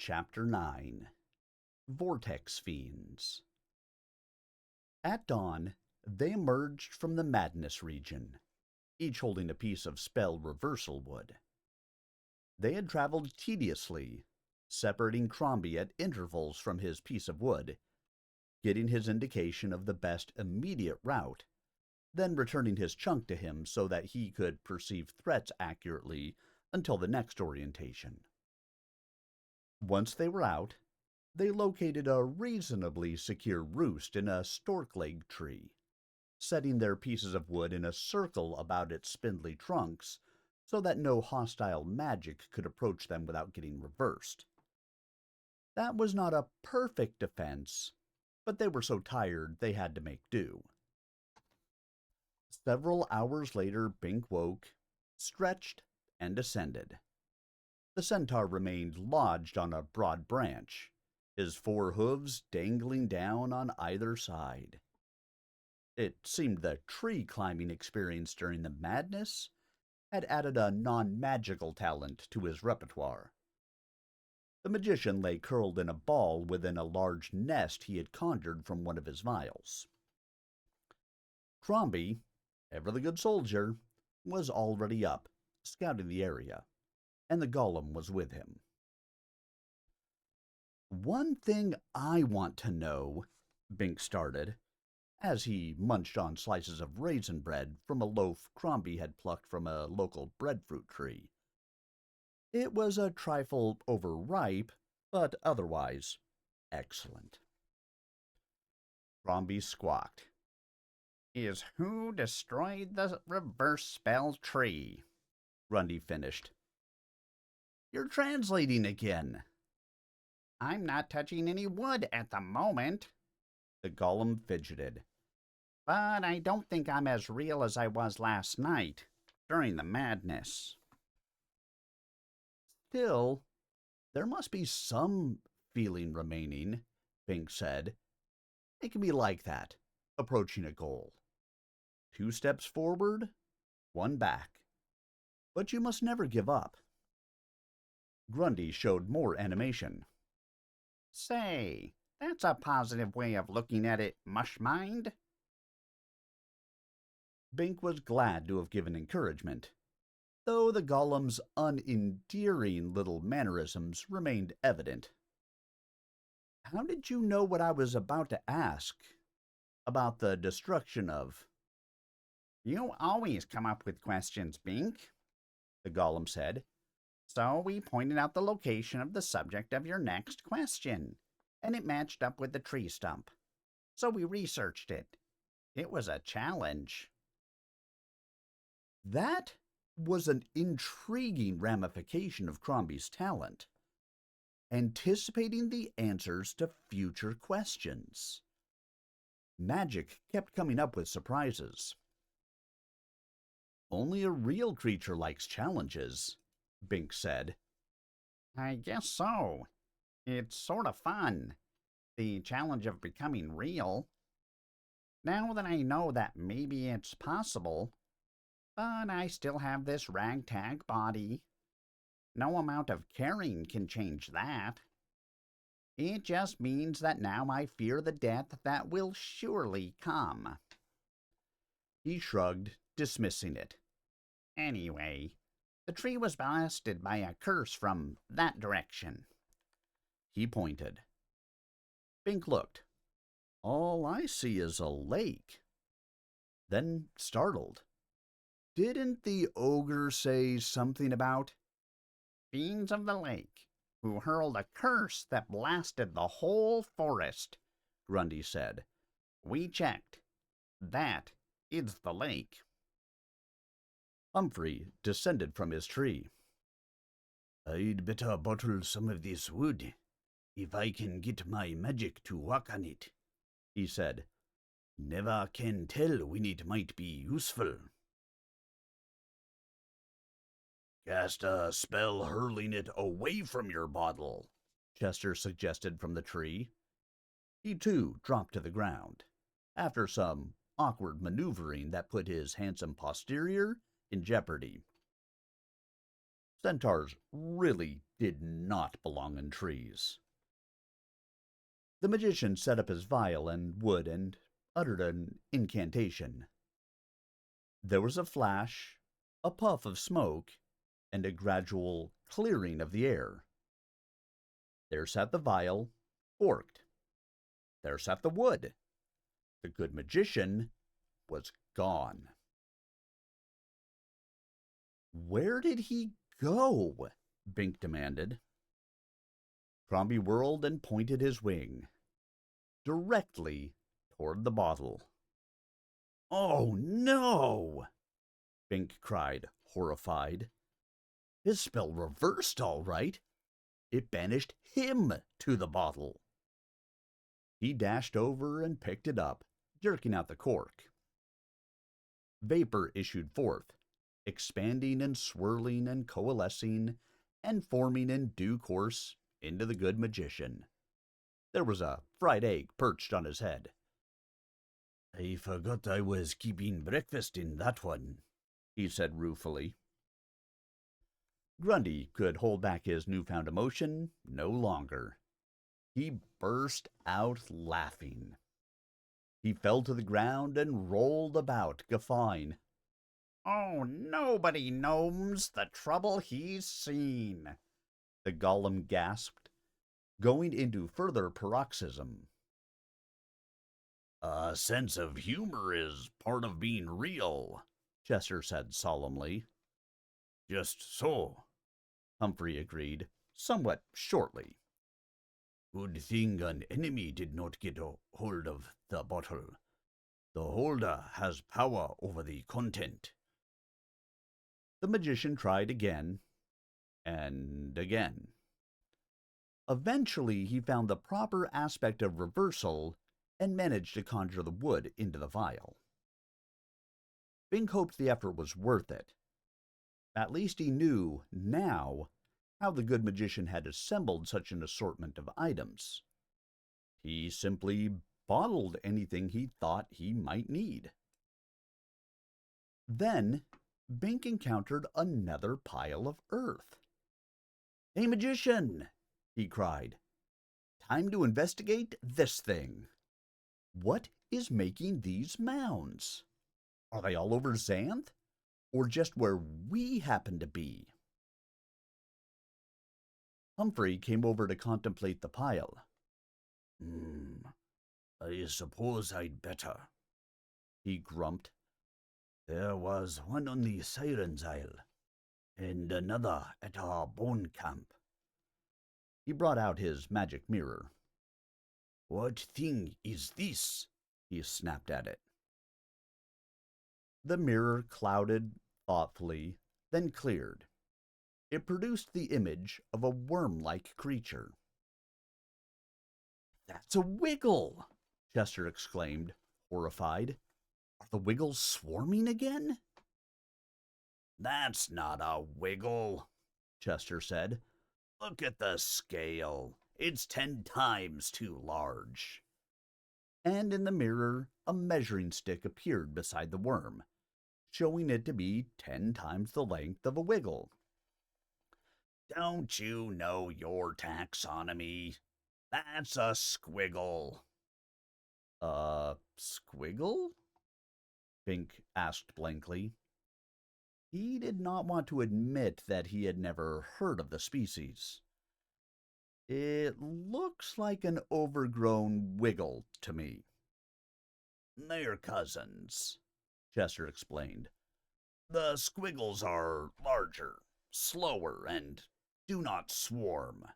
Chapter 9 Vortex Fiends. At dawn, they emerged from the Madness region, each holding a piece of spell reversal wood. They had traveled tediously, separating Crombie at intervals from his piece of wood, getting his indication of the best immediate route, then returning his chunk to him so that he could perceive threats accurately until the next orientation. Once they were out, they located a reasonably secure roost in a stork-leg tree, setting their pieces of wood in a circle about its spindly trunks so that no hostile magic could approach them without getting reversed. That was not a perfect defense, but they were so tired they had to make do. Several hours later, Bink woke, stretched, and ascended. The centaur remained lodged on a broad branch, his 4 hooves dangling down on either side. It seemed the tree climbing experience during the madness had added a non-magical talent to his repertoire. The magician lay curled in a ball within a large nest he had conjured from one of his vials. Crombie, ever the good soldier, was already up, scouting the area, and the golem was with him. "One thing I want to know," Bink started, as he munched on slices of raisin bread from a loaf Crombie had plucked from a local breadfruit tree. It was a trifle overripe, but otherwise excellent. Crombie squawked. "Is who destroyed the reverse spell tree," Grundy finished. "You're translating again." "I'm not touching any wood at the moment." The golem fidgeted. "But I don't think I'm as real as I was last night, during the madness." "Still, there must be some feeling remaining," Bink said. "It can be like that, approaching a goal. 2 steps forward, 1 back. But you must never give up." Grundy showed more animation. "Say, that's a positive way of looking at it, mushmind." Bink was glad to have given encouragement, though the golem's unendearing little mannerisms remained evident. "How did you know what I was about to ask? About the destruction of—" "You always come up with questions, Bink," the golem said. "So we pointed out the location of the subject of your next question, and it matched up with the tree stump. So we researched it. It was a challenge." That was an intriguing ramification of Crombie's talent, anticipating the answers to future questions. Magic kept coming up with surprises. "Only a real creature likes challenges," Bink said. "I guess so. It's sort of fun, the challenge of becoming real. Now that I know that maybe it's possible, but I still have this ragtag body. No amount of caring can change that. It just means that now I fear the death that will surely come." He shrugged, dismissing it. "Anyway, the tree was blasted by a curse from that direction." He pointed. Bink looked. "All I see is a lake." Then, startled, "Didn't the ogre say something about—" "Fiends of the lake, who hurled a curse that blasted the whole forest," Grundy said. "We checked. That is the lake." Humphrey descended from his tree. "I'd better bottle some of this wood, if I can get my magic to work on it," he said. "Never can tell when it might be useful." "Cast a spell hurling it away from your bottle," Chester suggested from the tree. He too dropped to the ground, after some awkward maneuvering that put his handsome posterior in jeopardy. Centaurs really did not belong in trees. The magician set up his vial and wood and uttered an incantation. There was a flash, a puff of smoke, and a gradual clearing of the air. There sat the vial, forked. There sat the wood. The good magician was gone. Where did he go? Bink demanded. Crombie whirled and pointed his wing directly toward the bottle. "Oh, no!" Bink cried, horrified. His spell reversed all right. It banished him to the bottle. He dashed over and picked it up, jerking out the cork. Vapor issued forth, expanding and swirling and coalescing and forming in due course into the good magician. There was a fried egg perched on his head. "I forgot I was keeping breakfast in that one," he said ruefully. Grundy could hold back his newfound emotion no longer. He burst out laughing. He fell to the ground and rolled about, guffawing. "Oh, nobody knows the trouble he's seen," the golem gasped, going into further paroxysm. "A sense of humor is part of being real," Chester said solemnly. "Just so," Humphrey agreed, somewhat shortly. "Good thing an enemy did not get a hold of the bottle. The holder has power over the content." The magician tried again and again. Eventually, he found the proper aspect of reversal and managed to conjure the wood into the vial. Bink hoped the effort was worth it. At least he knew, now, how the good magician had assembled such an assortment of items. He simply bottled anything he thought he might need. Then, Bink encountered another pile of earth. "Hey, magician!" he cried. "Time to investigate this thing. What is making these mounds? Are they all over Xanth, or just where we happen to be?" Humphrey came over to contemplate the pile. "I suppose I'd better," he grumped. "There was one on the Siren's Isle, and another at our bone camp." He brought out his magic mirror. "What thing is this?" he snapped at it. The mirror clouded thoughtfully, then cleared. It produced the image of a worm-like creature. "That's a wiggle!" Chester exclaimed, horrified. "Are the wiggles swarming again?" "That's not a wiggle," Chester said. "Look at the scale. It's 10 times too large." And in the mirror, a measuring stick appeared beside the worm, showing it to be 10 times the length of a wiggle. "Don't you know your taxonomy? That's a squiggle." "A squiggle?" Bink asked blankly. He did not want to admit that he had never heard of the species. "It looks like an overgrown wiggle to me." "They're cousins," Chester explained. "The squiggles are larger, slower, and do not swarm.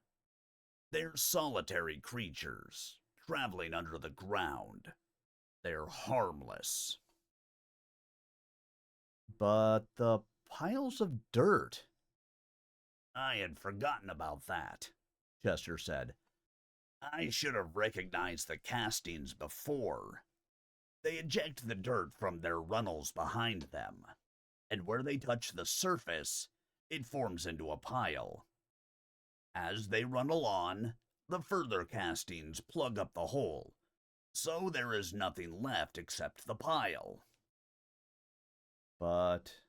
They're solitary creatures, traveling under the ground. They're harmless." "But the piles of dirt." "I had forgotten about that," Chester said. "I should have recognized the castings before. They eject the dirt from their runnels behind them, and where they touch the surface, it forms into a pile. As they runnel on, the further castings plug up the hole, so there is nothing left except the pile." "But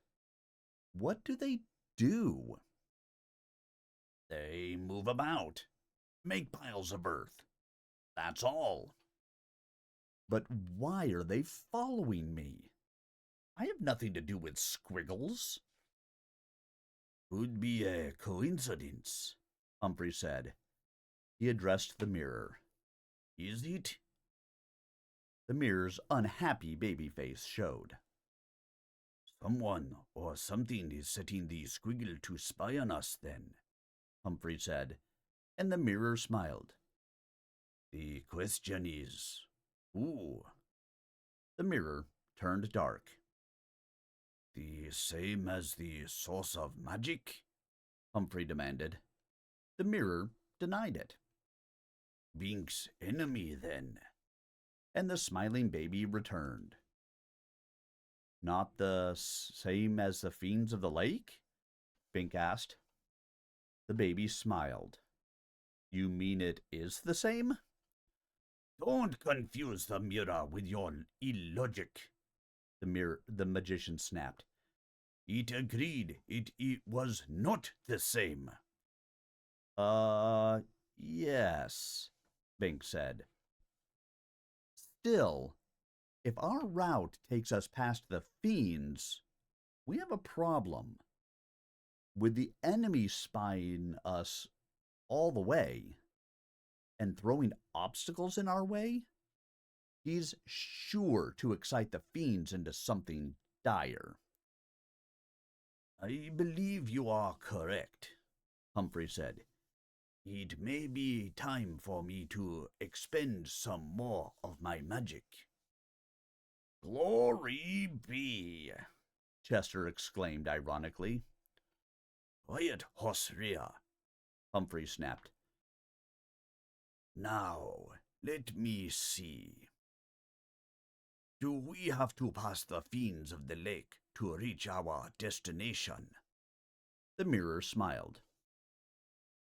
what do they do?" They move about, make piles of earth. That's all. But why are they following me? I have nothing to do with squiggles. Could be a coincidence, Humphrey said. He addressed the mirror. Is it? The mirror's unhappy baby face showed. Someone or something is setting the squiggle to spy on us, then, Humphrey said, and the mirror smiled. The question is, who? The mirror turned dark. The same as the source of magic? Humphrey demanded. The mirror denied it. Bink's enemy, then. And the smiling baby returned. Not the same as the fiends of the lake? Bink asked. The baby smiled. You mean it is the same? Don't confuse the mirror with your illogic, the magician snapped. It agreed it was not the same. Yes, Bink said. Still, if our route takes us past the fiends, we have a problem. With the enemy spying us all the way and throwing obstacles in our way, he's sure to excite the fiends into something dire. I believe you are correct, Humphrey said. It may be time for me to expend some more of my magic. Glory be, Chester exclaimed ironically. Quiet, Hosria, Humphrey snapped. Now, let me see. Do we have to pass the fiends of the lake to reach our destination? The mirror smiled.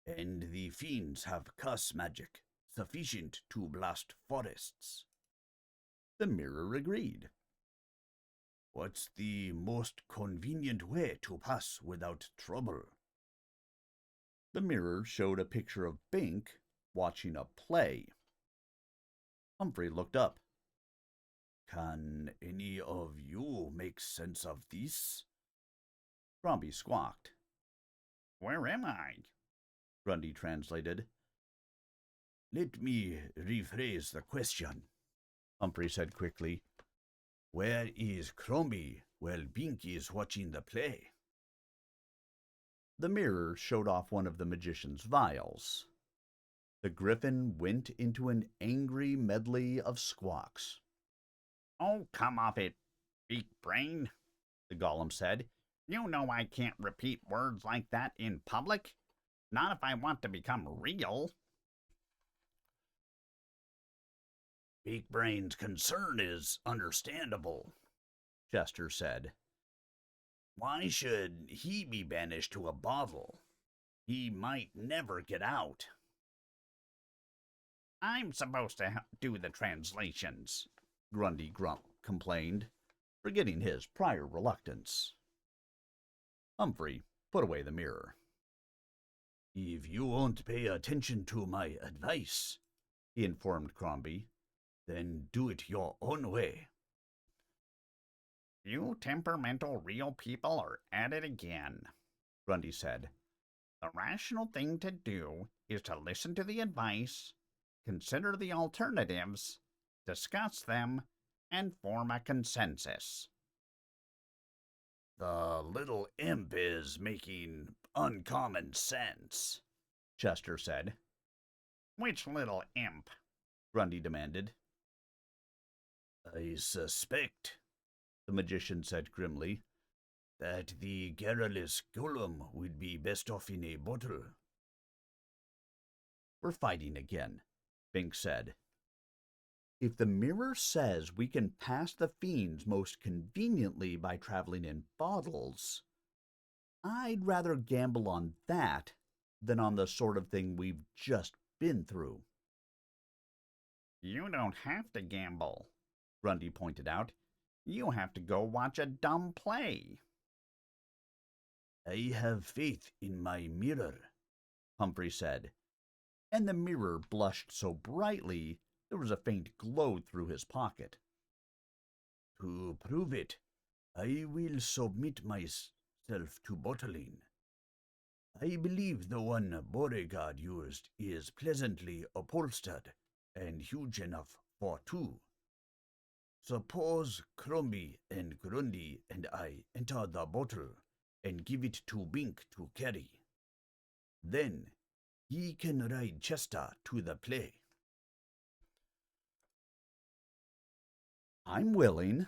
And the fiends have curse magic sufficient to blast forests. The mirror agreed. What's the most convenient way to pass without trouble? The mirror showed a picture of Bink watching a play. Humphrey looked up. Can any of you make sense of this? Crombie squawked. Where am I? Grundy translated. Let me rephrase the question, Humphrey said quickly. Where is Crombie while Bink is watching the play? The mirror showed off one of the magician's vials. The griffin went into an angry medley of squawks. Oh, come off it, beak brain, the golem said. You know I can't repeat words like that in public. Not if I want to become real. Beak Brain's concern is understandable, Chester said. Why should he be banished to a bottle? He might never get out. I'm supposed to do the translations, Grundy complained, forgetting his prior reluctance. Humphrey put away the mirror. If you won't pay attention to my advice, he informed Crombie, then do it your own way. You temperamental real people are at it again, Grundy said. The rational thing to do is to listen to the advice, consider the alternatives, discuss them, and form a consensus. The little imp is making uncommon sense, Chester said. Which little imp? Grundy demanded. I suspect, the magician said grimly, that the garrulous golem would be best off in a bottle. We're fighting again, Bink said. If the mirror says we can pass the fiends most conveniently by traveling in bottles, I'd rather gamble on that than on the sort of thing we've just been through. You don't have to gamble, Grundy pointed out. You have to go watch a dumb play. I have faith in my mirror, Humphrey said, and the mirror blushed so brightly there was a faint glow through his pocket. To prove it, I will submit myself to bottling. I believe the one Beauregard used is pleasantly upholstered and huge enough for two. Suppose Crombie and Grundy and I enter the bottle and give it to Bink to carry. Then he can ride Chester to the play. I'm willing,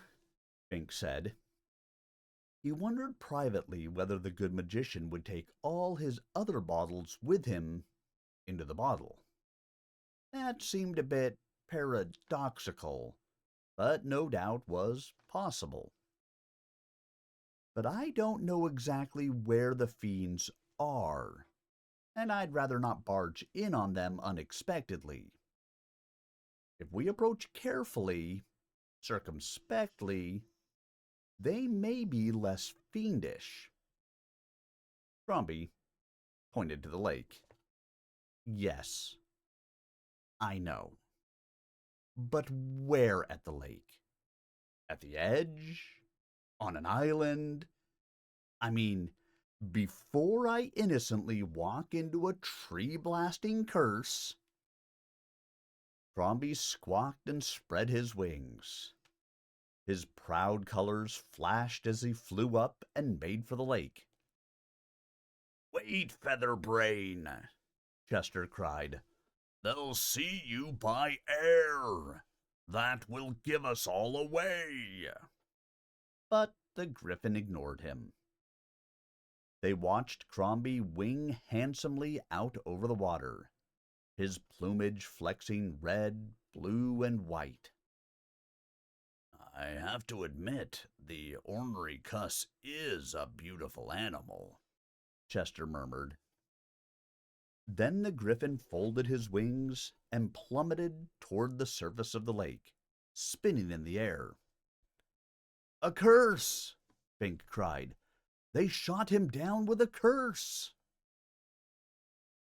Bink said. He wondered privately whether the good magician would take all his other bottles with him into the bottle. That seemed a bit paradoxical, but no doubt was possible. But I don't know exactly where the fiends are, and I'd rather not barge in on them unexpectedly. If we approach carefully, circumspectly, they may be less fiendish. Crombie pointed to the lake. Yes, I know. But where at the lake? At the edge? On an island? I mean, before I innocently walk into a tree-blasting curse. Crombie squawked and spread his wings. His proud colors flashed as he flew up and made for the lake. "Wait, Featherbrain!" Chester cried. "They'll see you by air. That will give us all away." But the Griffin ignored him. They watched Crombie wing handsomely out over the water, his plumage flexing red, blue, and white. "I have to admit, the ornery cuss is a beautiful animal," Chester murmured. Then the Griffin folded his wings and plummeted toward the surface of the lake, spinning in the air. "A curse!" Bink cried. "They shot him down with a curse!"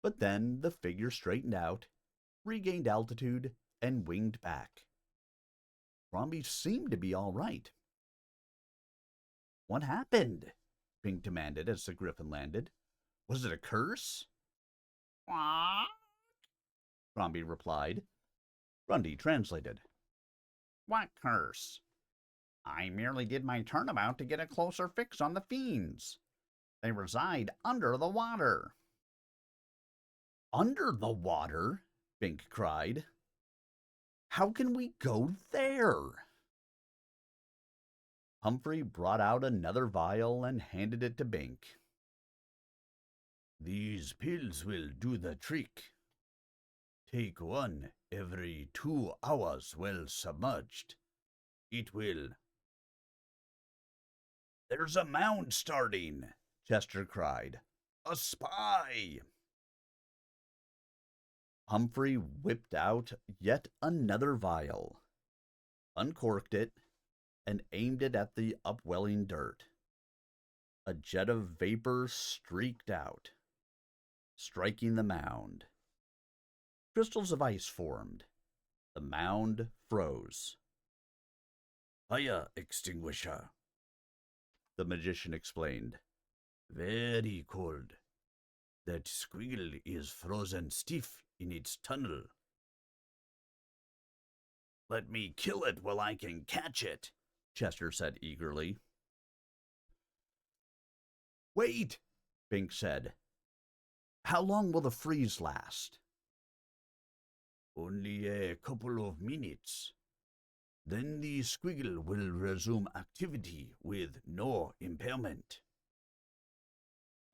But then the figure straightened out, regained altitude, and winged back. Crombie seemed to be all right. "What happened?" Bink demanded as the Griffin landed. "Was it a curse?" "What?" Crombie replied. Grundy translated. "What curse? I merely did my turnabout to get a closer fix on the fiends. They reside under the water." "Under the water?" Bink cried. "How can we go there?" Humphrey brought out another vial and handed it to Bink. "These pills will do the trick. Take one every 2 hours well submerged. It will—" "There's a mound starting!" Chester cried. "A spy!" Humphrey whipped out yet another vial, uncorked it, and aimed it at the upwelling dirt. A jet of vapor streaked out, striking the mound. Crystals of ice formed. The mound froze. "Fire extinguisher," the magician explained. "Very cold. That squiggle is frozen stiff in its tunnel." "Let me kill it while I can catch it," Chester said eagerly. "Wait," Bink said. "How long will the freeze last?" "Only a couple of minutes. Then the squiggle will resume activity with no impairment."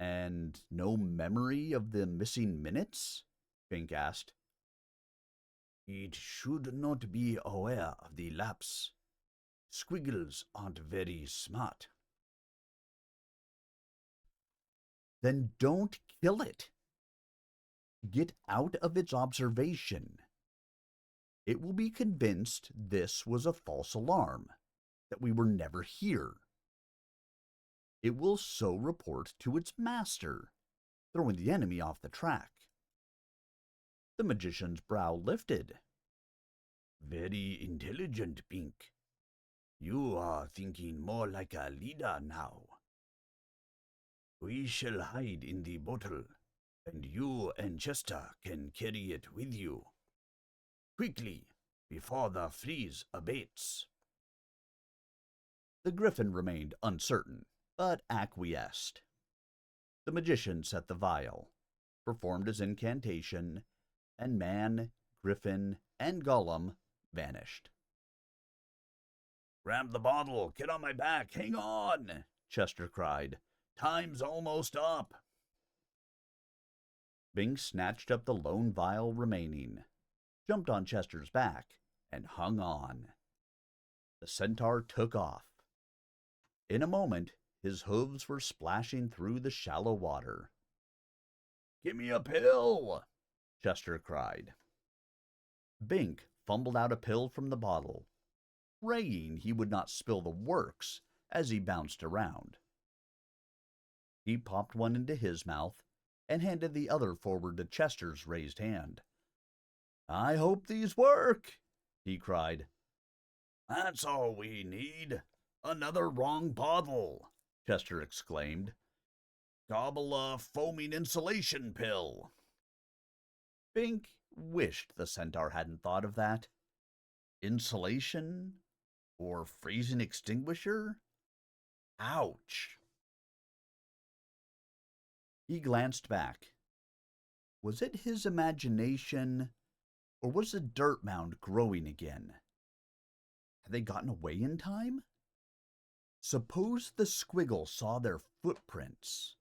"And no memory of the missing minutes?" Bink asked. "It should not be aware of the lapse. Squiggles aren't very smart." "Then don't kill it. Get out of its observation. It will be convinced this was a false alarm, that we were never here. It will so report to its master, throwing the enemy off the track. The magician's brow lifted. Very intelligent, Bink. You are thinking more like a leader now. We shall hide in the bottle, and you and Chester can carry it with you. Quickly, before the freeze abates. The griffin remained uncertain, but acquiesced. The magician set the vial, performed his incantation, and man, griffin, and golem vanished. Grab the bottle! Get on my back! Hang on! Chester cried. Time's almost up! Bink snatched up the lone vial remaining, jumped on Chester's back, and hung on. The centaur took off. In a moment, his hooves were splashing through the shallow water. Give me a pill! Chester cried. Bink fumbled out a pill from the bottle, praying he would not spill the works as he bounced around. He popped one into his mouth and handed the other forward to Chester's raised hand. "I hope these work," he cried. "That's all we need. Another wrong bottle," Chester exclaimed. "Gobble a foaming insulation pill." Bink wished the centaur hadn't thought of that. Insulation? Or freezing extinguisher? Ouch! He glanced back. Was it his imagination, or was the dirt mound growing again? Had they gotten away in time? Suppose the squiggle saw their footprints.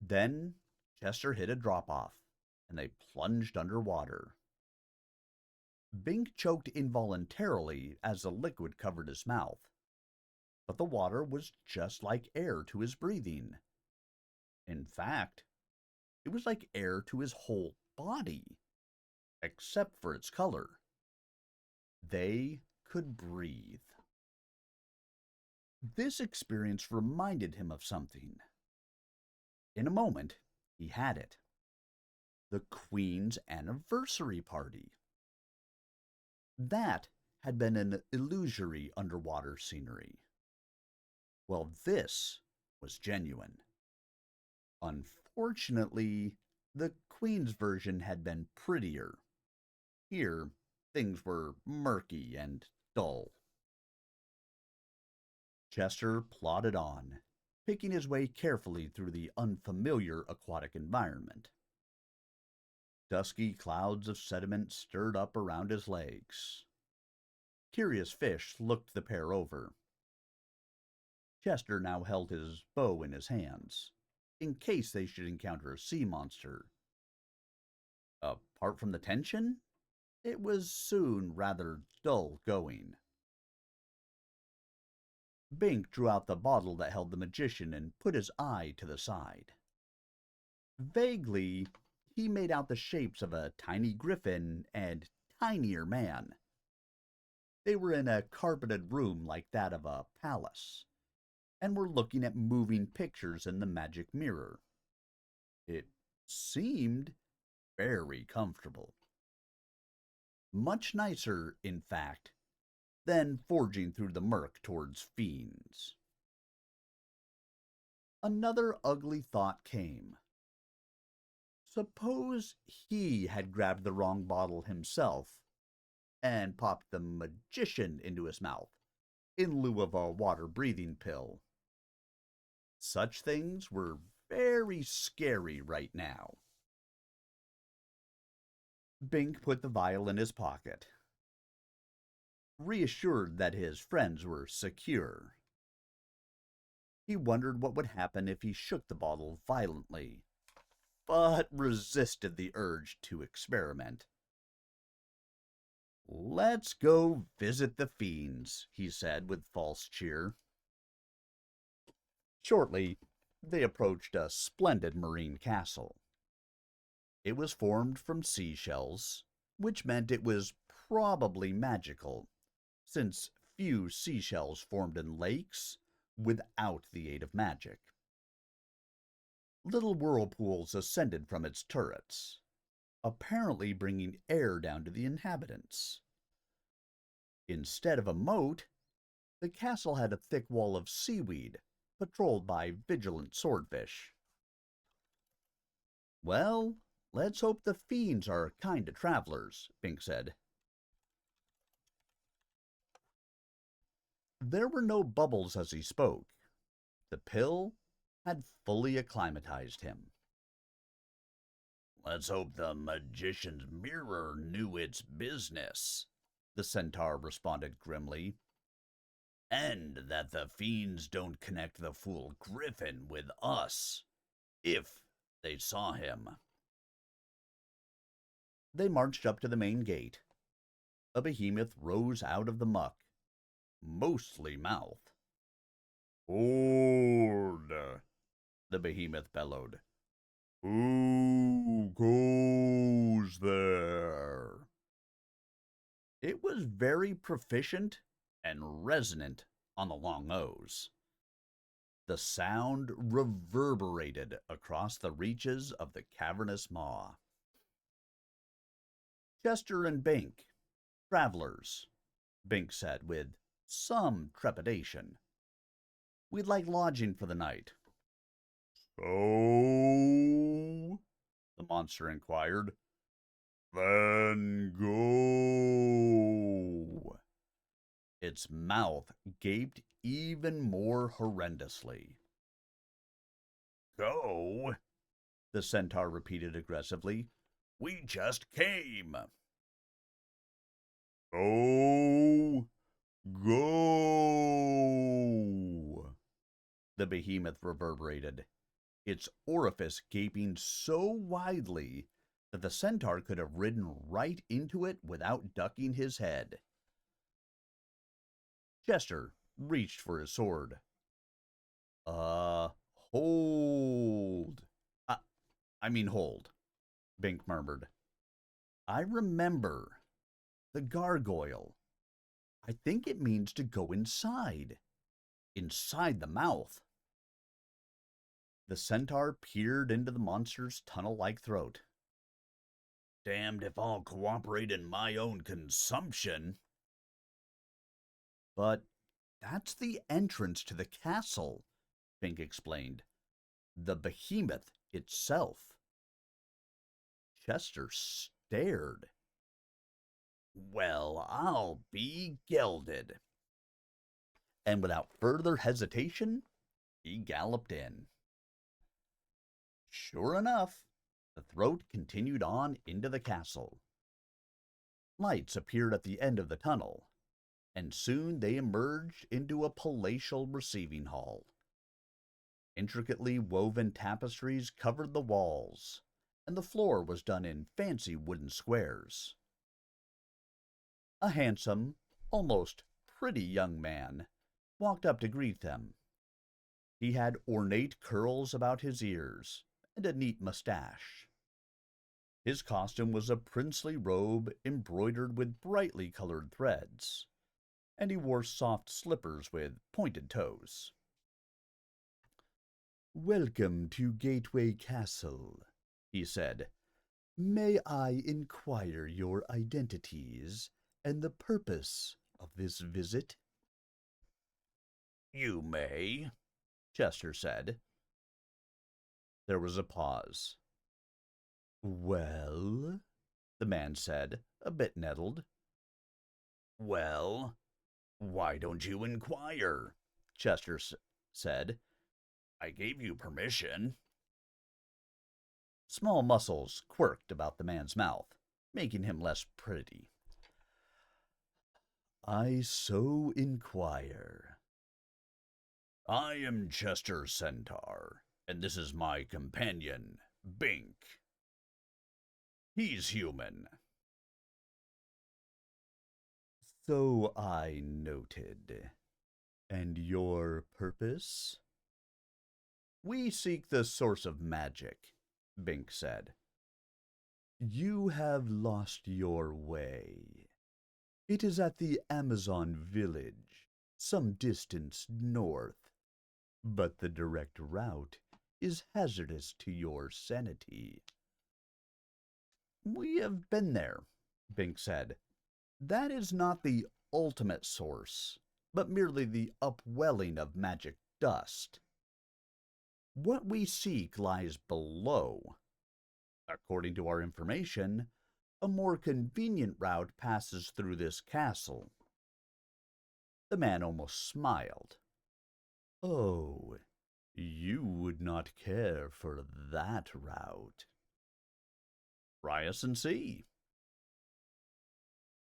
Then Chester hit a drop-off, and they plunged underwater. Bink choked involuntarily as the liquid covered his mouth, but the water was just like air to his breathing. In fact, it was like air to his whole body, except for its color. They could breathe. This experience reminded him of something. In a moment, he had it. The Queen's anniversary party. That had been an illusory underwater scenery. Well, this was genuine. Unfortunately, the Queen's version had been prettier. Here, things were murky and dull. Chester plodded on, picking his way carefully through the unfamiliar aquatic environment. Dusky clouds of sediment stirred up around his legs. Curious fish looked the pair over. Chester now held his bow in his hands, in case they should encounter a sea monster. Apart from the tension, it was soon rather dull going. Bink drew out the bottle that held the magician and put his eye to the side. Vaguely, he made out the shapes of a tiny griffin and tinier man. They were in a carpeted room like that of a palace, and were looking at moving pictures in the magic mirror. It seemed very comfortable. Much nicer, in fact, than forging through the murk towards fiends. Another ugly thought came. Suppose he had grabbed the wrong bottle himself and popped the magician into his mouth in lieu of a water-breathing pill. Such things were very scary right now. Bink put the vial in his pocket, reassured that his friends were secure. He wondered what would happen if he shook the bottle violently, but resisted the urge to experiment. "Let's go visit the fiends," he said with false cheer. Shortly, they approached a splendid marine castle. It was formed from seashells, which meant it was probably magical, since few seashells formed in lakes without the aid of magic. Little whirlpools ascended from its turrets. apparently bringing air down to the inhabitants. Instead of a moat, the castle had a thick wall of seaweed, patrolled by vigilant swordfish. Well, let's hope the fiends are kind to travelers, Bink said. There were no bubbles as he spoke. The pill had fully acclimatized him. Let's hope the magician's mirror knew its business, The centaur responded grimly. and that the fiends don't connect the fool Griffin with us, if they saw him. They marched up to the main gate. A behemoth rose out of the muck, mostly mouth. Hold! The behemoth bellowed. Who goes there? It was very proficient and resonant on the long O's. The sound reverberated across the reaches of the cavernous maw. Chester and Bink, travelers, Bink said with some trepidation. We'd like lodging for the night. So? The monster inquired. Then go. Its mouth gaped even more horrendously. Go? The centaur repeated aggressively. We just came. Go. Go. The behemoth reverberated, its orifice gaping so widely that the centaur could have ridden right into it without ducking his head. Chester reached for his sword. Hold. Hold, Bink murmured. I remember. The gargoyle. I think it means to go inside. Inside the mouth. The centaur peered into the monster's tunnel-like throat. Damned if I'll cooperate in my own consumption. But that's the entrance to the castle, Bink explained. The behemoth itself. Chester stared. Well, I'll be gelded. And without further hesitation, he galloped in. Sure enough, the throat continued on into the castle. Lights appeared at the end of the tunnel, and soon they emerged into a palatial receiving hall. Intricately woven tapestries covered the walls, and the floor was done in fancy wooden squares. A handsome, almost pretty young man walked up to greet them. He had ornate curls about his ears and a neat mustache. His costume was a princely robe embroidered with brightly colored threads, and he wore soft slippers with pointed toes. Welcome to Gateway Castle, he said. May I inquire your identities and the purpose of this visit? You may, Chester said. There was a pause. Well, the man said, a bit nettled. Well, why don't you inquire? Chester said. I gave you permission. Small muscles quirked about the man's mouth, making him less pretty. I so inquire. I am Chester Centaur, and this is my companion, Bink. He's human. So I noted. And your purpose? We seek the source of magic, Bink said. You have lost your way. It is at the Amazon village, some distance north. But the direct route is hazardous to your sanity. We have been there, Bink said. That is not the ultimate source, but merely the upwelling of magic dust. What we seek lies below. According to our information, a more convenient route passes through this castle. The man almost smiled. Oh, you would not care for that route. Try us and see.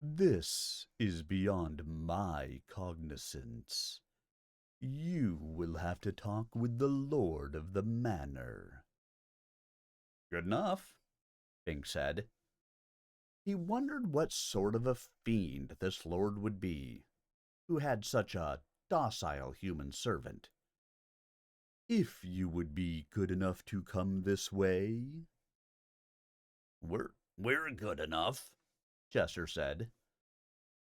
This is beyond my cognizance. You will have to talk with the lord of the manor. Good enough, Bink said. He wondered what sort of a fiend this lord would be, who had such a docile human servant. If you would be good enough to come this way. We're good enough, Chester said.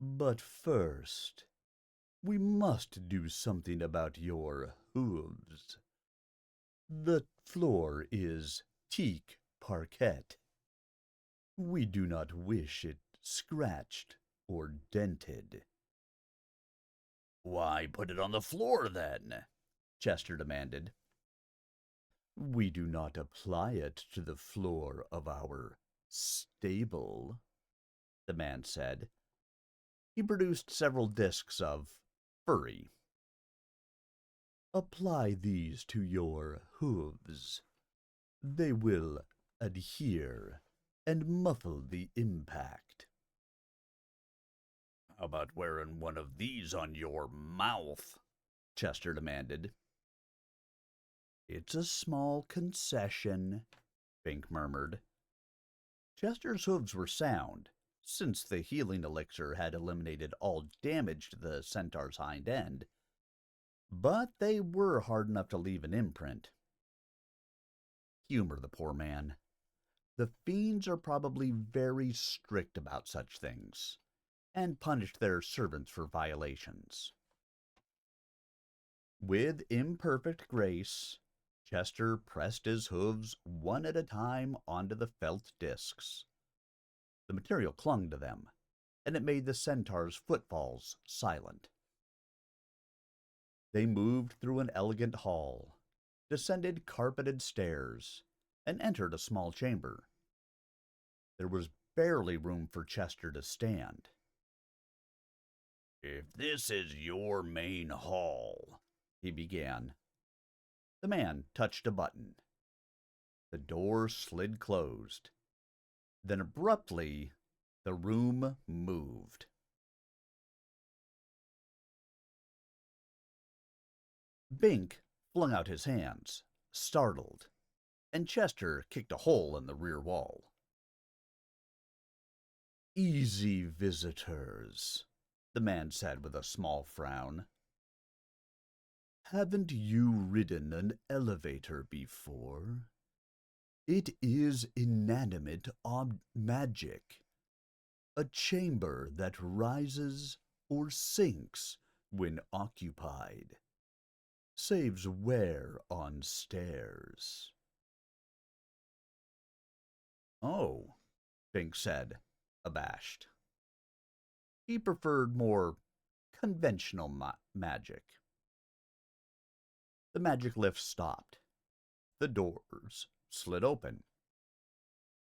But first, we must do something about your hooves. The floor is teak parquet. We do not wish it scratched or dented. Why put it on the floor, then? Chester demanded. We do not apply it to the floor of our stable, the man said. He produced several discs of furry. Apply these to your hooves. They will adhere and muffle the impact. How about wearing one of these on your mouth? Chester demanded. It's a small concession, Bink murmured. Chester's hooves were sound, since the healing elixir had eliminated all damage to the centaur's hind end, but they were hard enough to leave an imprint. Humor the poor man. The fiends are probably very strict about such things, and punish their servants for violations. With imperfect grace, Chester pressed his hooves one at a time onto the felt discs. The material clung to them, and it made the centaur's footfalls silent. They moved through an elegant hall, descended carpeted stairs, and entered a small chamber. There was barely room for Chester to stand. If this is your main hall, he began. The man touched a button. The door slid closed. Then abruptly, the room moved. Bink flung out his hands, startled, and Chester kicked a hole in the rear wall. Easy visitors, the man said with a small frown. Haven't you ridden an elevator before? It is inanimate magic. A chamber that rises or sinks when occupied. Saves wear on stairs. Oh, Bink said, abashed. He preferred more conventional magic. The magic lift stopped. The doors slid open.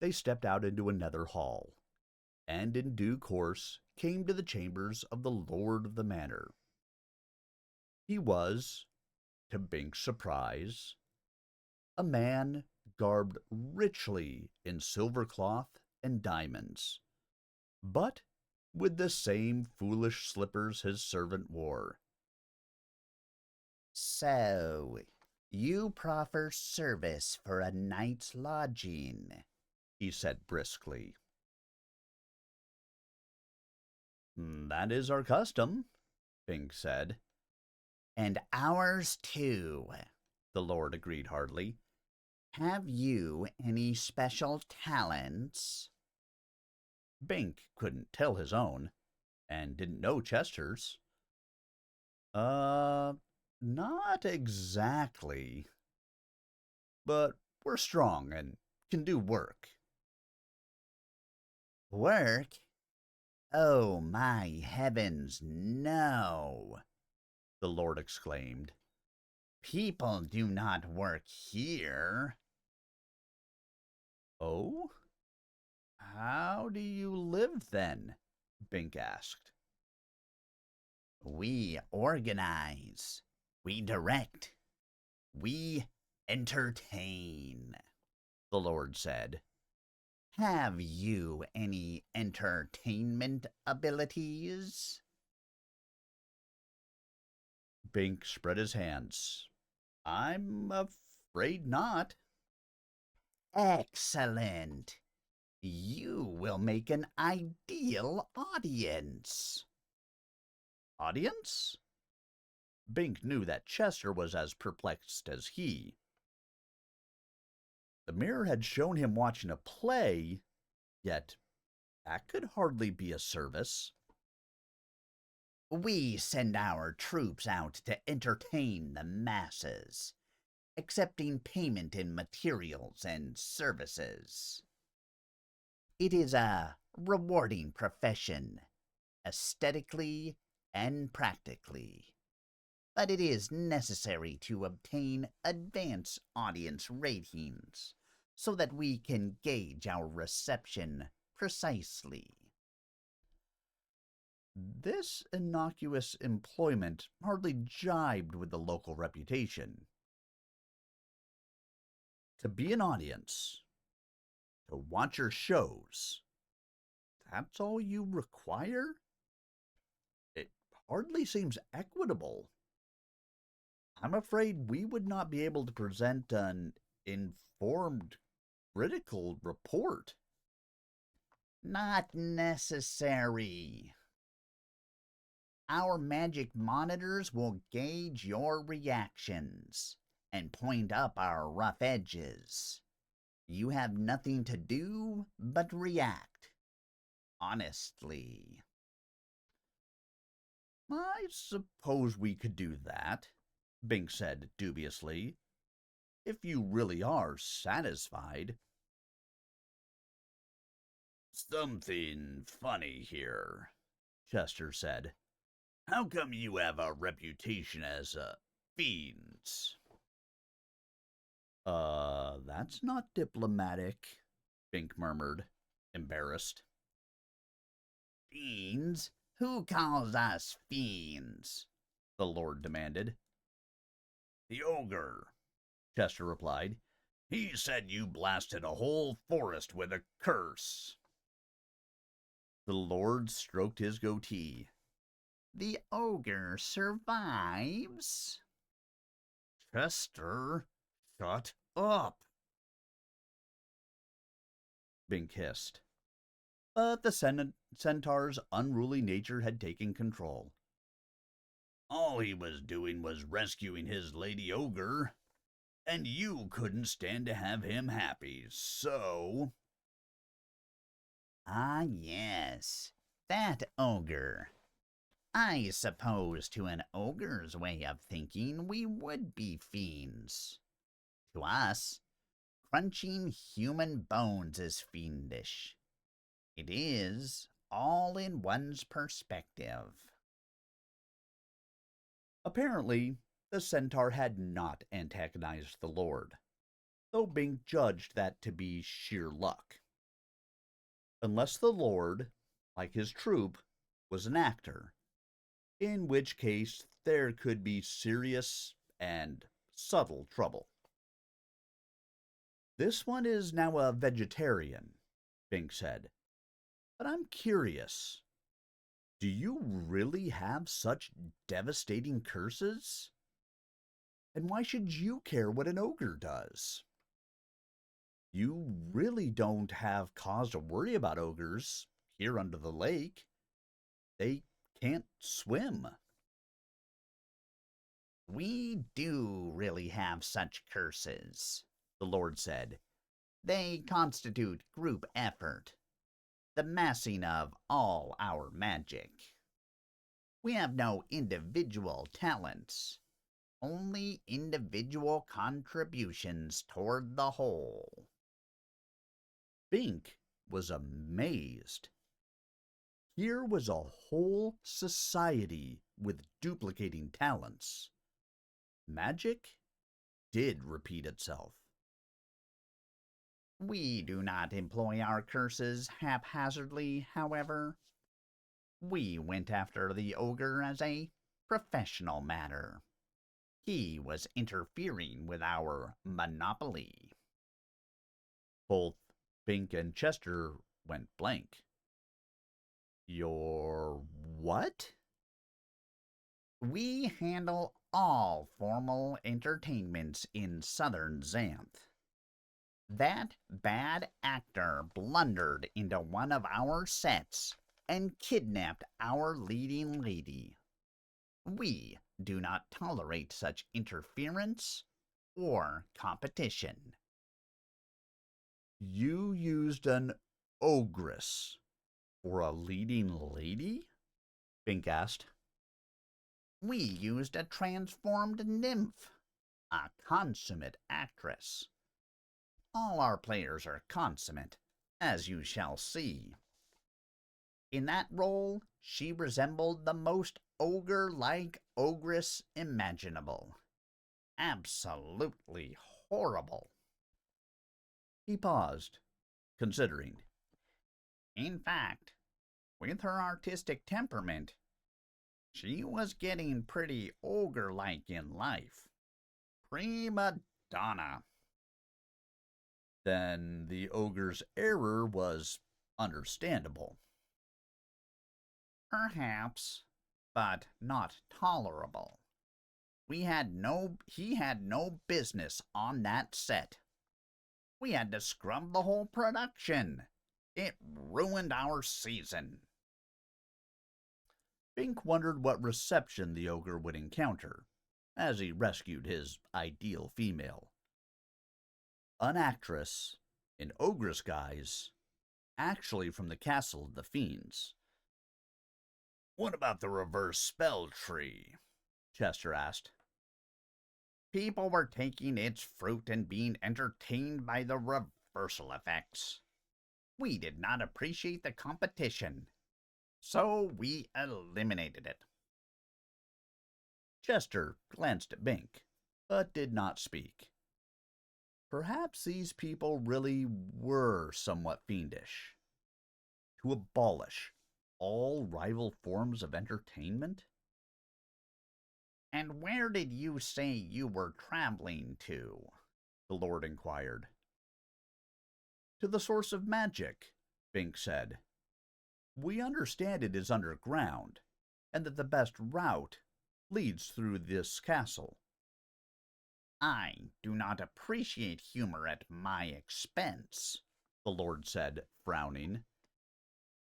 They stepped out into another hall, and in due course came to the chambers of the lord of the manor. He was, to Bink's surprise, a man garbed richly in silver cloth and diamonds, but with the same foolish slippers his servant wore. So, you proffer service for a night's lodging, he said briskly. That is our custom, Bink said. And ours too, the lord agreed heartily. Have you any special talents? Bink couldn't tell his own, and didn't know Chester's. Not exactly. But we're strong and can do work. Work? Oh, my heavens, no! The Lord exclaimed. People do not work here. Oh? How do you live then? Bink asked. We organize. We direct. We entertain, the Lord said. Have you any entertainment abilities? Bink spread his hands. I'm afraid not. Excellent. You will make an ideal audience. Audience? Bink knew that Chester was as perplexed as he. The mirror had shown him watching a play, yet that could hardly be a service. We send our troops out to entertain the masses, accepting payment in materials and services. It is a rewarding profession, aesthetically and practically, but it is necessary to obtain advanced audience ratings so that we can gauge our reception precisely. This innocuous employment hardly jibed with the local reputation. To be an audience, to watch your shows, that's all you require? It hardly seems equitable. I'm afraid we would not be able to present an informed, critical report. Not necessary. Our magic monitors will gauge your reactions and point up our rough edges. You have nothing to do but react. Honestly. I suppose we could do that, Bink said dubiously, if you really are satisfied. Something funny here, Chester said. How come you have a reputation as fiends? That's not diplomatic, Bink murmured, embarrassed. Fiends? Who calls us fiends? The Lord demanded. The ogre, Chester replied. He said you blasted a whole forest with a curse. The Lord stroked his goatee. The ogre survives? Chester, shut up, Bink hissed. But the centaur's unruly nature had taken control. All he was doing was rescuing his lady ogre, and you couldn't stand to have him happy, so... Ah, yes, that ogre. I suppose to an ogre's way of thinking we would be fiends. To us, crunching human bones is fiendish. It is all in one's perspective. Apparently, the centaur had not antagonized the Lord, though Bink judged that to be sheer luck. Unless the Lord, like his troupe, was an actor, in which case there could be serious and subtle trouble. This one is now a vegetarian, Bink said. But I'm curious. Do you really have such devastating curses? And why should you care what an ogre does? You really don't have cause to worry about ogres here under the lake. They can't swim. We do really have such curses, the Lord said. They constitute group effort, the massing of all our magic. We have no individual talents, only individual contributions toward the whole. Bink was amazed. Here was a whole society with duplicating talents. Magic did repeat itself. We do not employ our curses haphazardly, however. We went after the ogre as a professional matter. He was interfering with our monopoly. Both Bink and Chester went blank. Your what? We handle all formal entertainments in southern Xanth. That bad actor blundered into one of our sets and kidnapped our leading lady. We do not tolerate such interference or competition. You used an ogress for a leading lady? Bink asked. We used a transformed nymph, a consummate actress. All our players are consummate, as you shall see. In that role, she resembled the most ogre-like ogress imaginable. Absolutely horrible. He paused, considering. In fact, with her artistic temperament, she was getting pretty ogre-like in life. Prima donna. Then the ogre's error was understandable. Perhaps, but not tolerable. He had no business on that set. We had to scrub the whole production. It ruined our season. Bink wondered what reception the ogre would encounter as he rescued his ideal female. An actress, in ogress guise, actually from the castle of the fiends. What about the reverse spell tree? Chester asked. People were taking its fruit and being entertained by the reversal effects. We did not appreciate the competition, so we eliminated it. Chester glanced at Bink, but did not speak. Perhaps these people really were somewhat fiendish. To abolish all rival forms of entertainment? And where did you say you were traveling to? The Lord inquired. To the source of magic, Bink said. We understand it is underground, and that the best route leads through this castle. I do not appreciate humor at my expense, the Lord said, frowning.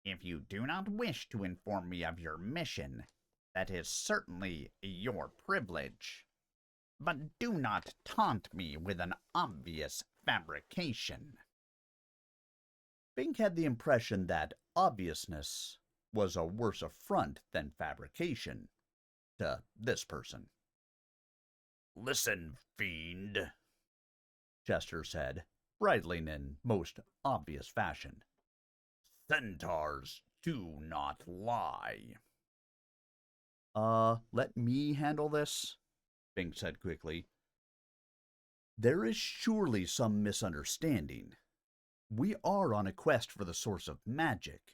If you do not wish to inform me of your mission, that is certainly your privilege. But do not taunt me with an obvious fabrication. Bink had the impression that obviousness was a worse affront than fabrication to this person. Listen, fiend, Chester said, bridling in most obvious fashion. Centaurs do not lie. Let me handle this, Bink said quickly. There is surely some misunderstanding. We are on a quest for the source of magic,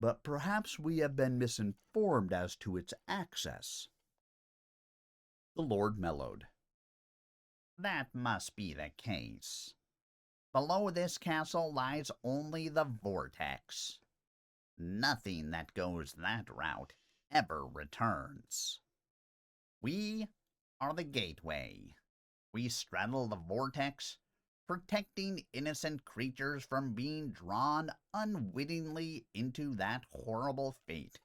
but perhaps we have been misinformed as to its access. The Lord mellowed. That must be the case. Below this castle lies only the vortex. Nothing that goes that route ever returns. We are the gateway. We straddle the vortex, protecting innocent creatures from being drawn unwittingly into that horrible fate.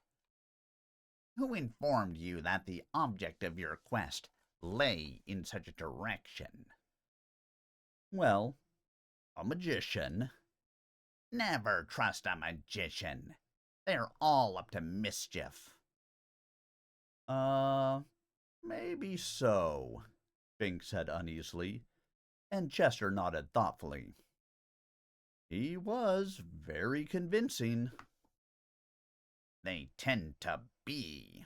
Who informed you that the object of your quest lay in such a direction? Well, a magician. Never trust a magician. They're all up to mischief. Maybe so, Bink said uneasily, and Chester nodded thoughtfully. He was very convincing. They tend to be,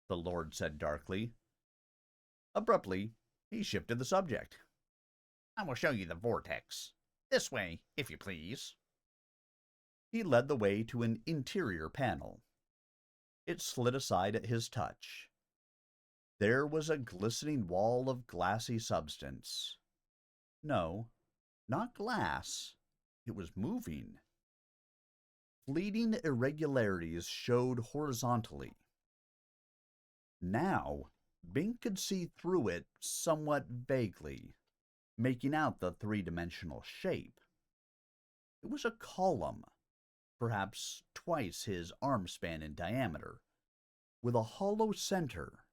the Lord said darkly. Abruptly, he shifted the subject. I will show you the vortex. This way, if you please. He led the way to an interior panel. It slid aside at his touch. There was a glistening wall of glassy substance. No, not glass. It was moving. Fleeting irregularities showed horizontally. Now, Bink could see through it somewhat vaguely, making out the three-dimensional shape. It was a column, perhaps twice his arm span in diameter, with a hollow center.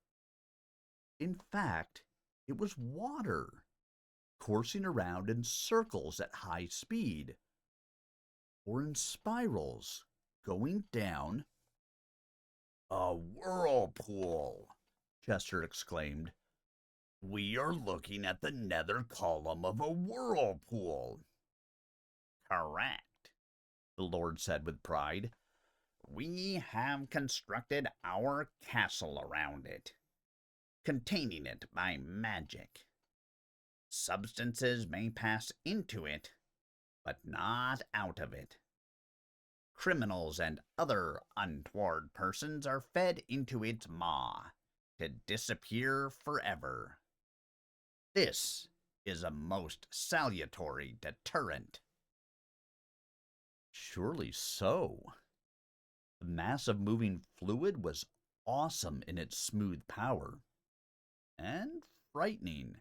In fact, it was water, coursing around in circles at high speed, or in spirals, going down. A whirlpool, Chester exclaimed. We are looking at the nether column of a whirlpool. Correct, the Lord said with pride. We have constructed our castle around it, containing it by magic. Substances may pass into it, but not out of it. Criminals and other untoward persons are fed into its maw to disappear forever. This is a most salutary deterrent. Surely so. The mass of moving fluid was awesome in its smooth power, and frightening.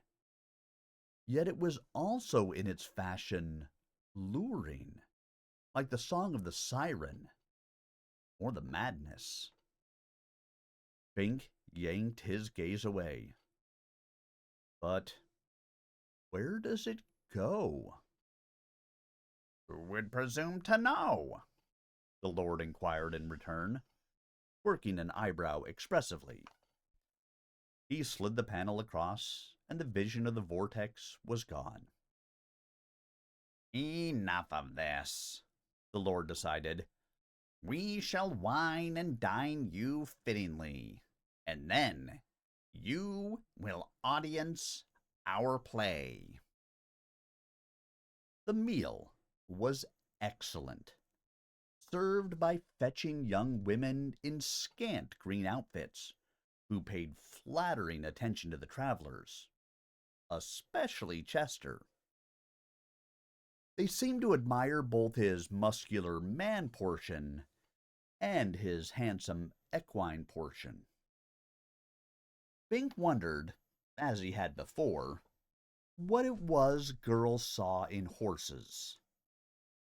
Yet it was also in its fashion luring, like the song of the siren, or the madness. Bink yanked his gaze away. But where does it go? Who would presume to know? The Lord inquired in return, working an eyebrow expressively. He slid the panel across, and the vision of the vortex was gone. Enough of this, the Lord decided. We shall wine and dine you fittingly, and then you will audience our play. The meal was excellent, served by fetching young women in scant green outfits, who paid flattering attention to the travelers, especially Chester. They seemed to admire both his muscular man portion and his handsome equine portion. Bink wondered, as he had before, what it was girls saw in horses.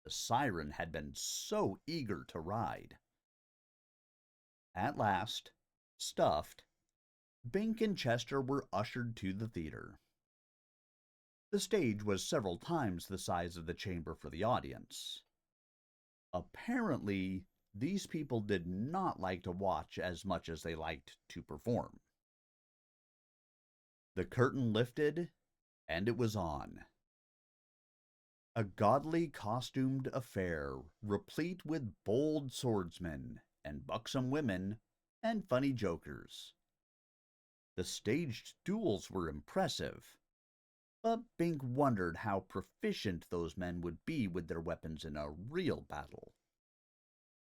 The siren had been so eager to ride. At last, stuffed, Bink and Chester were ushered to the theater. The stage was several times the size of the chamber for the audience. Apparently, these people did not like to watch as much as they liked to perform. The curtain lifted, and it was on. A gaudily costumed affair, replete with bold swordsmen and buxom women and funny jokers. The staged duels were impressive, but Bink wondered how proficient those men would be with their weapons in a real battle.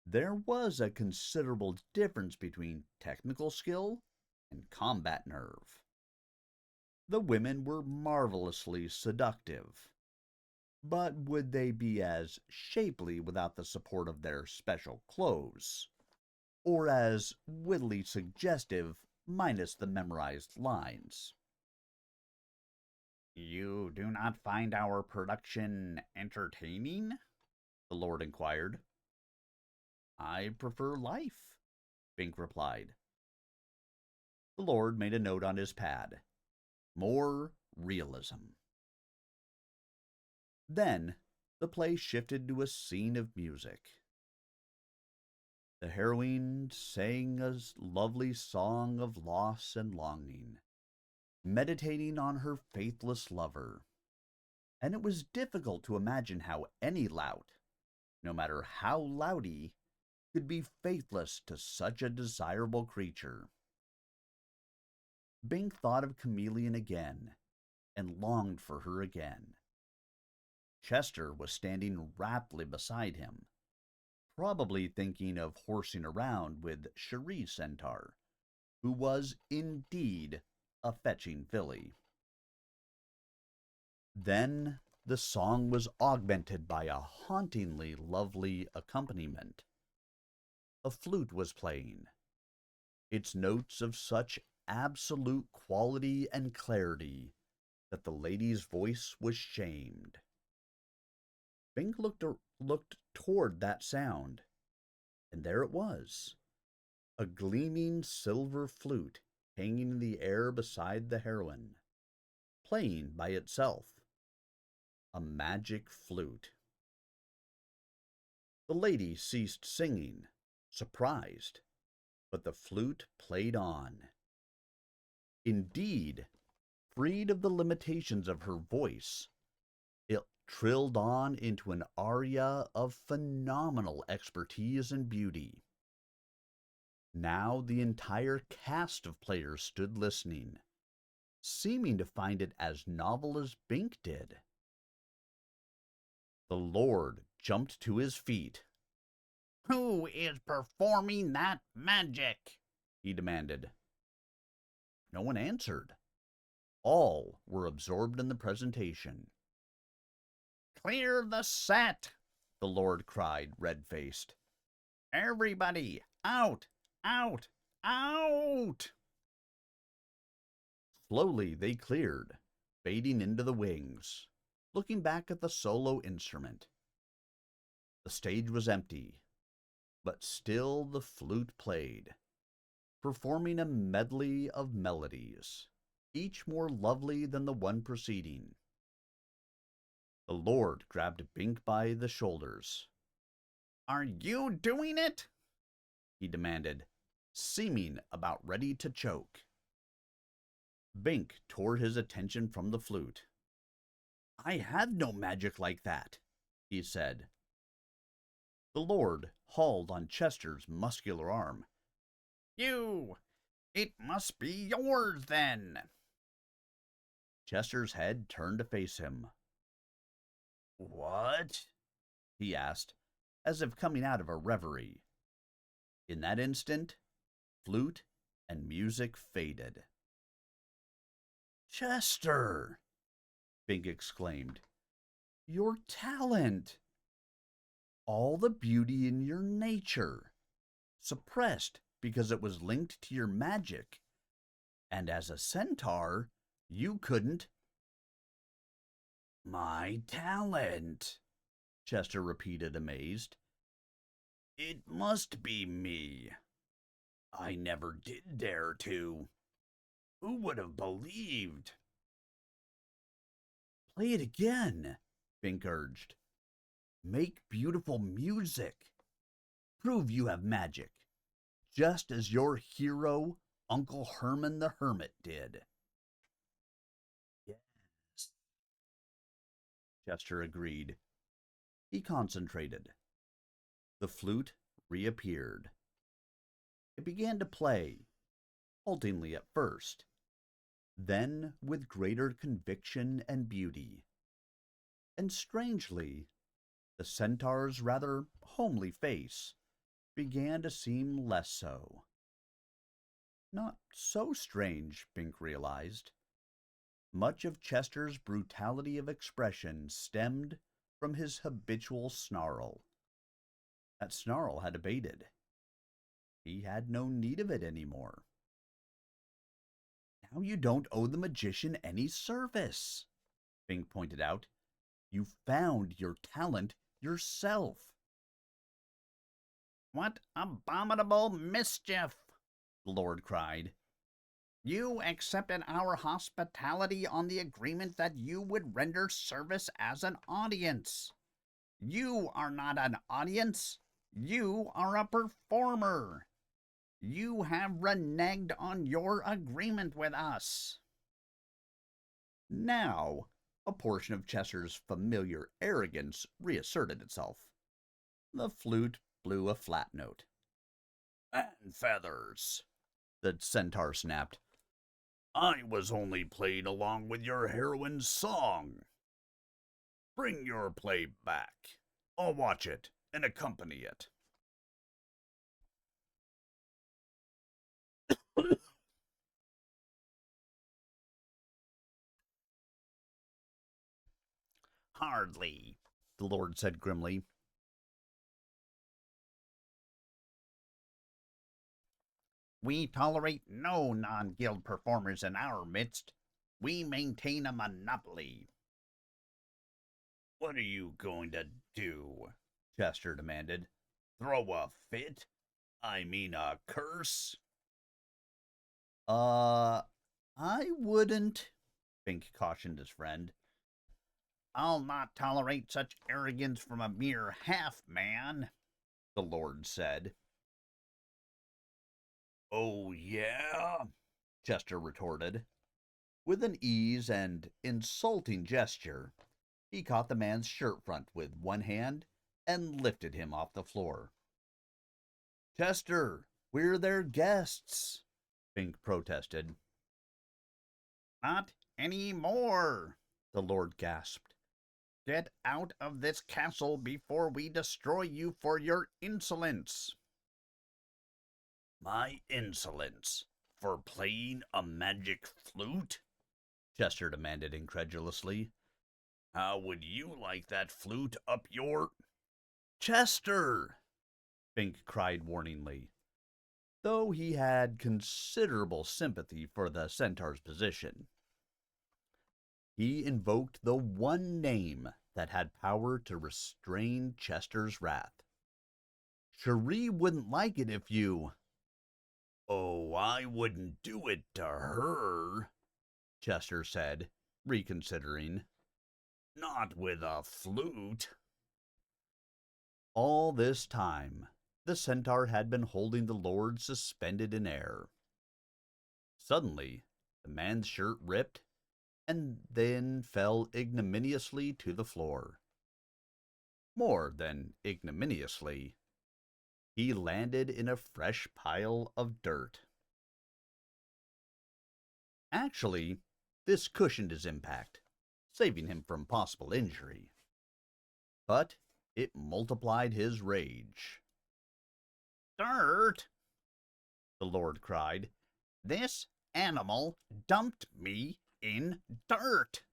There was a considerable difference between technical skill and combat nerve. The women were marvelously seductive, but would they be as shapely without the support of their special clothes? Or as wittily suggestive minus the memorized lines? You do not find our production entertaining? The Lord inquired. I prefer life, Bink replied. The Lord made a note on his pad. More realism. Then the play shifted to a scene of music. The heroine sang a lovely song of loss and longing, meditating on her faithless lover. and it was difficult to imagine how any lout, no matter how loudy, could be faithless to such a desirable creature. Bink thought of Chameleon again, and longed for her again. Chester was standing raptly beside him, probably thinking of horsing around with Cherie Centaur, who was indeed a fetching filly. Then the song was augmented by a hauntingly lovely accompaniment. A flute was playing, its notes of such absolute quality and clarity that the lady's voice was shamed. Bink looked toward that sound, and there it was, a gleaming silver flute hanging in the air beside the heroine, playing by itself. A magic flute. The lady ceased singing, surprised, but the flute played on. Indeed, freed of the limitations of her voice, it trilled on into an aria of phenomenal expertise and beauty. Now the entire cast of players stood listening, seeming to find it as novel as Bink did. The Lord jumped to his feet. "Who is performing that magic?" he demanded. No one answered. All were absorbed in the presentation. "Clear the set!" the Lord cried, red-faced. "Everybody, out! Out! Out!" Slowly they cleared, fading into the wings, looking back at the solo instrument. The stage was empty, but still the flute played, performing a medley of melodies, each more lovely than the one preceding. The Lord grabbed Bink by the shoulders. "Are you doing it?" he demanded, seeming about ready to choke. Bink tore his attention from the flute. "I have no magic like that," he said. The Lord hauled on Chester's muscular arm. It must be yours then." Chester's head turned to face him. What? he asked, as if coming out of a reverie. In that instant, flute and music faded. "Chester!" Bink exclaimed. "Your talent! All the beauty in your nature, suppressed because it was linked to your magic, and as a centaur, you couldn't—" My talent, Chester repeated, amazed. It must be me. I never did dare to. Who would have believed? "Play it again," Bink urged. "Make beautiful music. Prove you have magic, just as your hero, Uncle Herman the Hermit, did." Yes. Chester agreed. He concentrated. The flute reappeared. It began to play, haltingly at first, then with greater conviction and beauty. And strangely, the centaur's rather homely face began to seem less so. Not so strange, Bink realized. Much of Chester's brutality of expression stemmed from his habitual snarl. That snarl had abated. He had no need of it anymore. "Now you don't owe the magician any service," Bink pointed out. "You found your talent yourself." "What abominable mischief!" the Lord cried. "You accepted our hospitality on the agreement that you would render service as an audience. You are not an audience. You are a performer. You have reneged on your agreement with us." Now, A portion of Chester's familiar arrogance reasserted itself. The flute blew a flat note. "And feathers," The centaur snapped. "I was only playing along with your heroine's song. Bring your play back. I'll watch it and accompany it." Hardly, The Lord said grimly. we tolerate no non-guild performers in our midst. We maintain a monopoly. "What are you going to do?" Chester demanded. "Throw a fit? I mean a curse?" I wouldn't, Bink cautioned his friend. I'll not tolerate such arrogance from a mere half-man, The Lord said. "Oh, yeah?" Chester retorted. With an ease and insulting gesture, he caught the man's shirt front with one hand and lifted him off the floor. Chester, we're their guests, Bink protested. Not any more, The Lord gasped. Get out of this castle before we destroy you for your insolence. "My insolence for playing a magic flute?" Chester demanded incredulously. "How would you like that flute up your—" Chester! Bink cried warningly. Though he had considerable sympathy for the centaur's position, he invoked the one name that had power to restrain Chester's wrath. Cherie wouldn't like it if you... "Oh, I wouldn't do it to her," Chester said, reconsidering. "Not with a flute." All this time, the centaur had been holding the Lord suspended in air. Suddenly, the man's shirt ripped and then fell ignominiously to the floor. More than ignominiously, he landed in a fresh pile of dirt. Actually, this cushioned his impact, saving him from possible injury. But it multiplied his rage. Dirt, The Lord cried. this animal dumped me in dirt.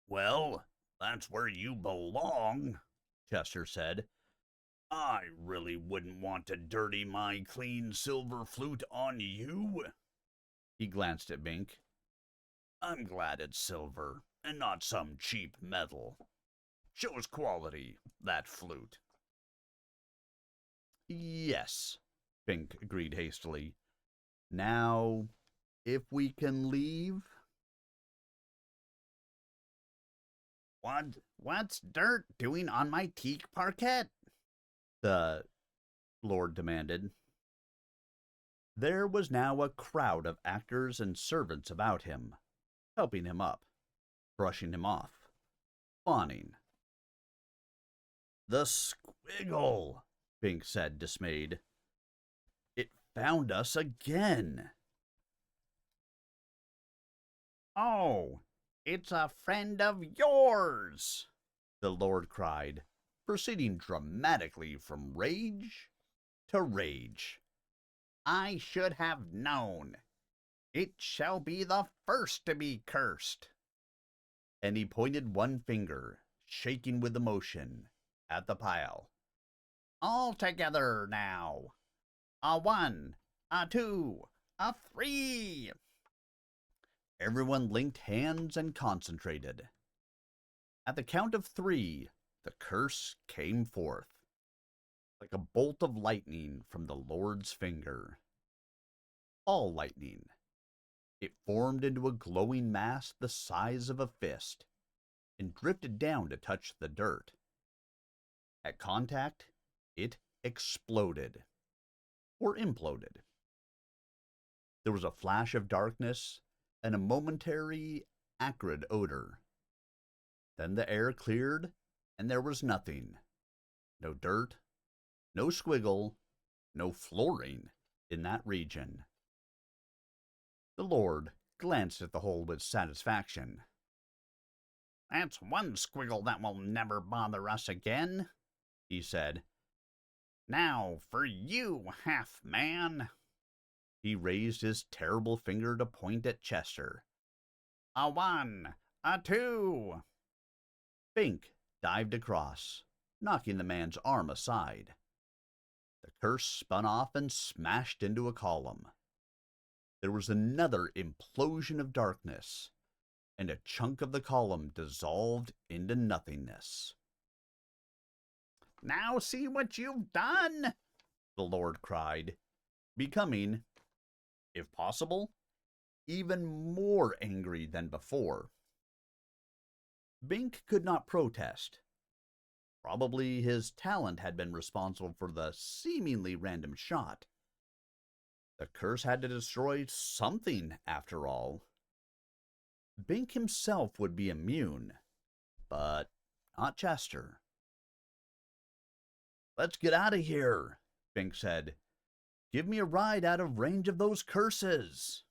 "Well, that's where you belong," Chester said. "I really wouldn't want to dirty my clean silver flute on you." He glanced at Bink. "I'm glad it's silver and not some cheap metal. Shows quality, that flute." Yes, Bink agreed hastily. Now, if we can leave... What's dirt doing on my teak parquet? The Lord demanded. There was now a crowd of actors and servants about him, helping him up, brushing him off, fawning. "The squiggle," Bink said, dismayed. It found us again. Oh, it's a friend of yours, The Lord cried, proceeding dramatically from rage to rage. I should have known. It shall be the first to be cursed. And he pointed one finger, shaking with emotion, at the pile. All together now. A 1, a 2, a 3. Everyone linked hands and concentrated. At the count of 3, the curse came forth, like a bolt of lightning from the Lord's finger. All lightning. It formed into a glowing mass the size of a fist, and drifted down to touch the dirt. At contact, it exploded, or imploded. There was a flash of darkness and a momentary acrid odor. Then the air cleared, and there was nothing. No dirt, no squiggle, no flooring in that region. The Lord glanced at the hole with satisfaction. That's one squiggle that will never bother us again, he said. Now for you, half-man. He raised his terrible finger to point at Chester. A 1, a 2. Bink dived across, knocking the man's arm aside. The curse spun off and smashed into a column. There was another implosion of darkness, and a chunk of the column dissolved into nothingness. Now see what you've done, the Lord cried, becoming, if possible, even more angry than before. Bink could not protest. Probably his talent had been responsible for the seemingly random shot. The curse had to destroy something, after all. Bink himself would be immune, but not Chester. Let's get out of here, Bink said. Give me a ride out of range of those curses.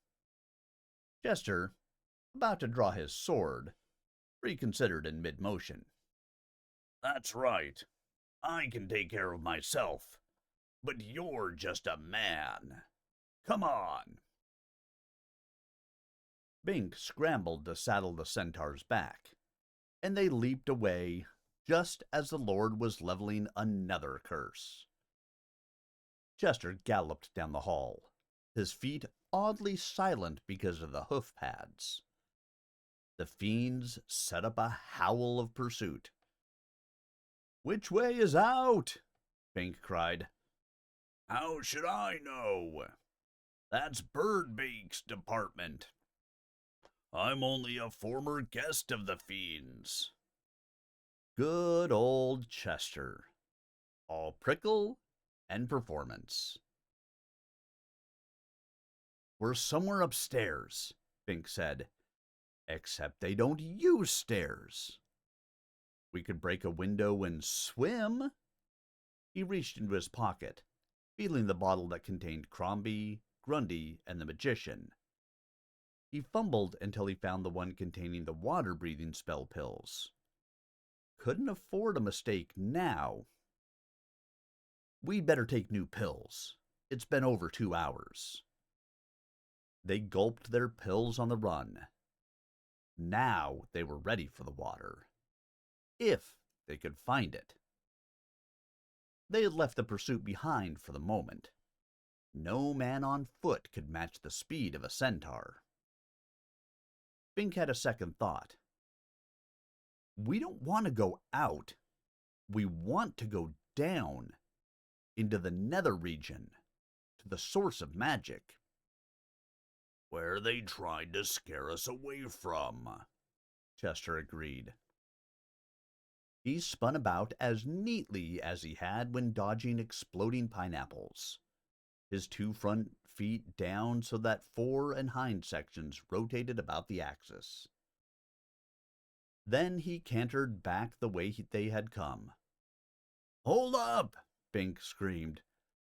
Chester, about to draw his sword, reconsidered in mid-motion. That's right. I can take care of myself, but you're just a man. Come on. Bink scrambled to saddle the centaur's back, and they leaped away just as the Lord was leveling another curse. Chester galloped down the hall, his feet oddly silent because of the hoof pads. The fiends set up a howl of pursuit. Which way is out? Bink cried. How should I know? That's Birdbeak's department. I'm only a former guest of the fiends. Good old Chester. All prickle and performance. We're somewhere upstairs, Bink said. Except they don't use stairs. We could break a window and swim. He reached into his pocket, feeling the bottle that contained Crombie, Grundy, and the magician. He fumbled until he found the one containing the water-breathing spell pills. Couldn't afford a mistake now. We'd better take new pills. It's been over 2 hours. They gulped their pills on the run. Now they were ready for the water. If they could find it. They had left the pursuit behind for the moment. No man on foot could match the speed of a centaur. Bink had a second thought. We don't want to go out. We want to go down into the nether region, to the source of magic. Where they tried to scare us away from, Chester agreed. He spun about as neatly as he had when dodging exploding pineapples, his 2 front feet down so that fore and hind sections rotated about the axis. Then he cantered back the way they had come. Hold up, Bink screamed.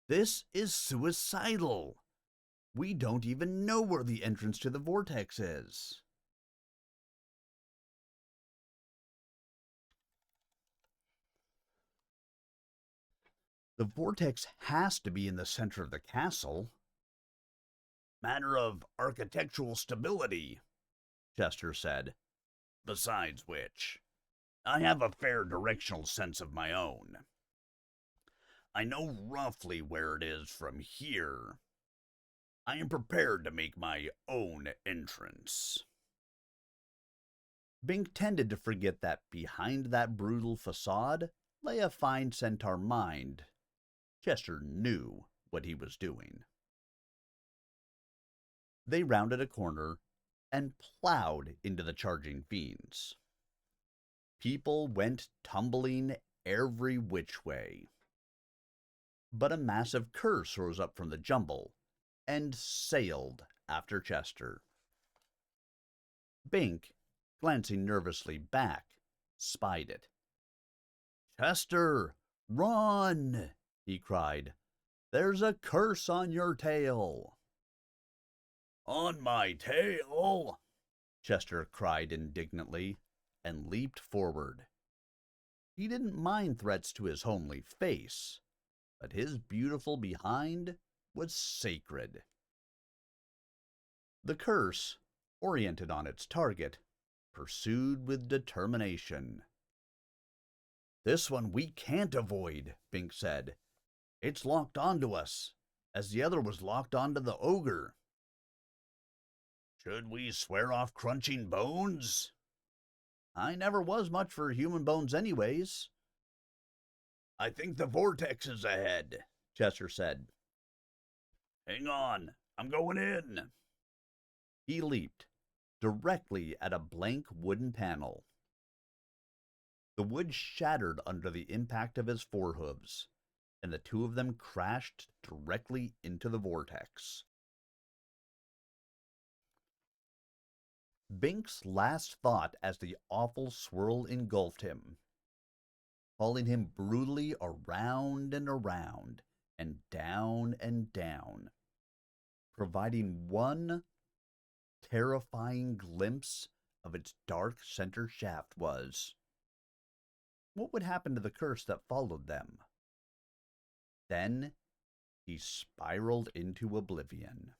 This is suicidal. We don't even know where the entrance to the vortex is. The vortex has to be in the center of the castle. Matter of architectural stability, Chester said. Besides which, I have a fair directional sense of my own. I know roughly where it is from here. I am prepared to make my own entrance. Bink tended to forget that behind that brutal facade lay a fine centaur mind. Chester knew what he was doing. They rounded a corner and plowed into the charging fiends. People went tumbling every which way. But a massive curse rose up from the jumble and sailed after Chester. Bink glancing nervously back, spied it. "Chester, run!" he cried. "There's a curse on your tail." On my tail? Chester cried indignantly and leaped forward. He didn't mind threats to his homely face, but his beautiful behind was sacred. The curse, oriented on its target, pursued with determination. "This one we can't avoid," Bink said. "It's locked onto us, as the other was locked onto the ogre." Should we swear off crunching bones? "I never was much for human bones anyways." I think the vortex is ahead, Chester said. "Hang on, I'm going in." He leaped directly at a blank wooden panel. The wood shattered under the impact of his forehooves, and the two of them crashed directly into the vortex. Bink's last thought as the awful swirl engulfed him, hauling him brutally around and around, and down, providing one terrifying glimpse of its dark center shaft was, what would happen to the curse that followed them? Then he spiraled into oblivion.